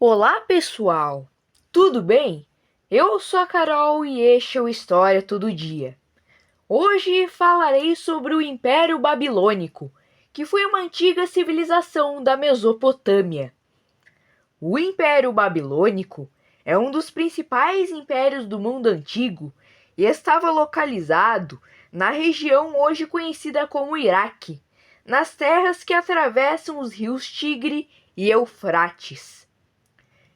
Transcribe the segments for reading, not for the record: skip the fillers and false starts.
Olá, pessoal! Tudo bem? Eu sou a Carol e este é o História Todo Dia. Hoje falarei sobre o Império Babilônico, que foi uma antiga civilização da Mesopotâmia. O Império Babilônico é um dos principais impérios do mundo antigo e estava localizado na região hoje conhecida como Iraque, nas terras que atravessam os rios Tigre e Eufrates.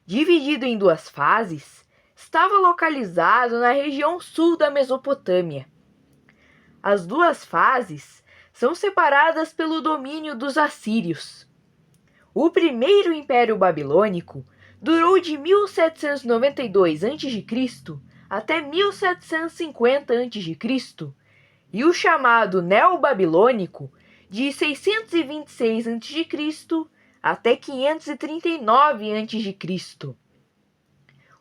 Dividido em duas fases, estava localizado na região sul da Mesopotâmia. As duas fases são separadas pelo domínio dos assírios. O primeiro Império Babilônico durou de 1792 a.C. até 1750 a.C. e o chamado Neobabilônico de 626 a.C. até 539 a.C.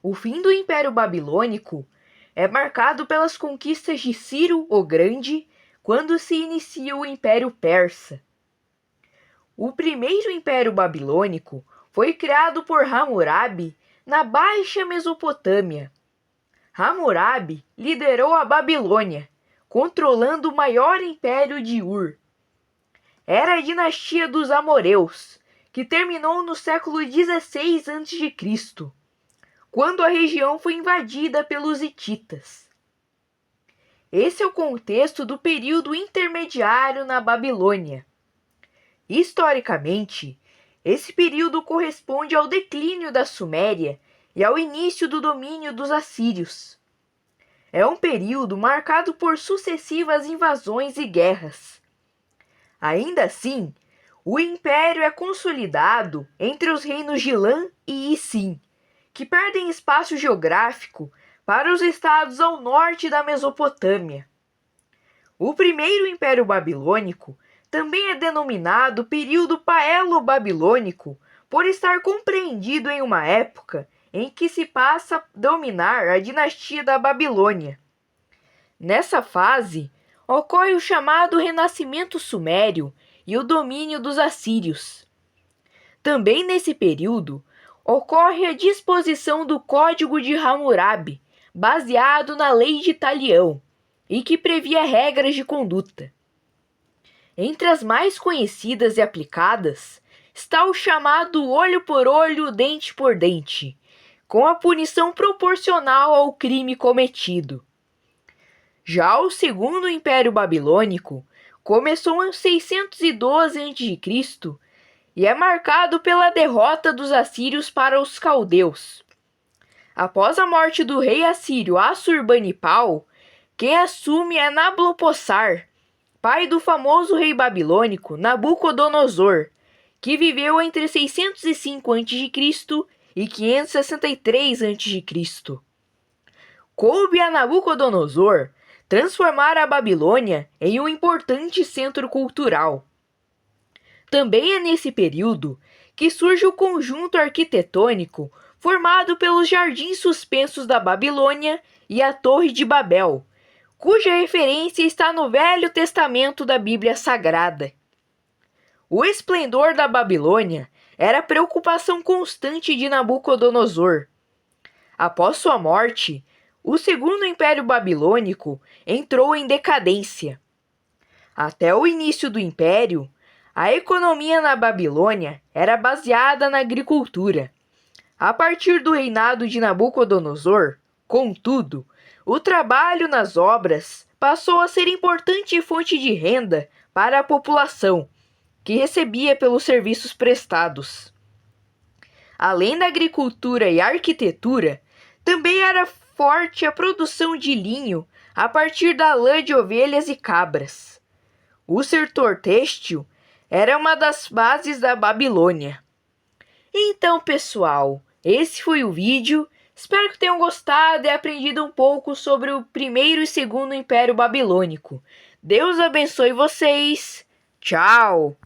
O fim do Império Babilônico é marcado pelas conquistas de Ciro o Grande, quando se inicia o Império Persa. O primeiro Império Babilônico foi criado por Hammurabi na Baixa Mesopotâmia. Hammurabi liderou a Babilônia, controlando o maior império de Ur. Era a dinastia dos Amoreus, que terminou no século XVI a.C., quando a região foi invadida pelos hititas. Esse é o contexto do período intermediário na Babilônia. Historicamente, esse período corresponde ao declínio da Suméria e ao início do domínio dos assírios. É um período marcado por sucessivas invasões e guerras. Ainda assim, o império é consolidado entre os reinos de Lã e Issim, que perdem espaço geográfico para os estados ao norte da Mesopotâmia. O primeiro Império Babilônico também é denominado período Paelo-Babilônico por estar compreendido em uma época em que se passa a dominar a dinastia da Babilônia. Nessa fase, ocorre o chamado Renascimento Sumério e o domínio dos assírios. Também nesse período, ocorre a disposição do Código de Hammurabi, baseado na Lei de Talião, e que previa regras de conduta. Entre as mais conhecidas e aplicadas está o chamado olho por olho, dente por dente, com a punição proporcional ao crime cometido. Já o segundo Império Babilônico começou em 612 a.C. e é marcado pela derrota dos assírios para os caldeus. Após a morte do rei assírio Assurbanipal, quem assume é Nabopolassar, pai do famoso rei babilônico Nabucodonosor, que viveu entre 605 a.C. e 563 a.C. Coube a Nabucodonosor transformar a Babilônia em um importante centro cultural. Também é nesse período que surge o conjunto arquitetônico formado pelos jardins suspensos da Babilônia e a Torre de Babel, cuja referência está no Velho Testamento da Bíblia Sagrada. O esplendor da Babilônia era a preocupação constante de Nabucodonosor. Após sua morte, o Segundo Império Babilônico entrou em decadência. Até o início do Império, a economia na Babilônia era baseada na agricultura. A partir do reinado de Nabucodonosor, contudo, o trabalho nas obras passou a ser importante fonte de renda para a população, que recebia pelos serviços prestados. Além da agricultura e arquitetura, também era forte a produção de linho a partir da lã de ovelhas e cabras. O setor têxtil era uma das bases da Babilônia. Então, pessoal, esse foi o vídeo. Espero que tenham gostado e aprendido um pouco sobre o primeiro e segundo Império Babilônico. Deus abençoe vocês. Tchau!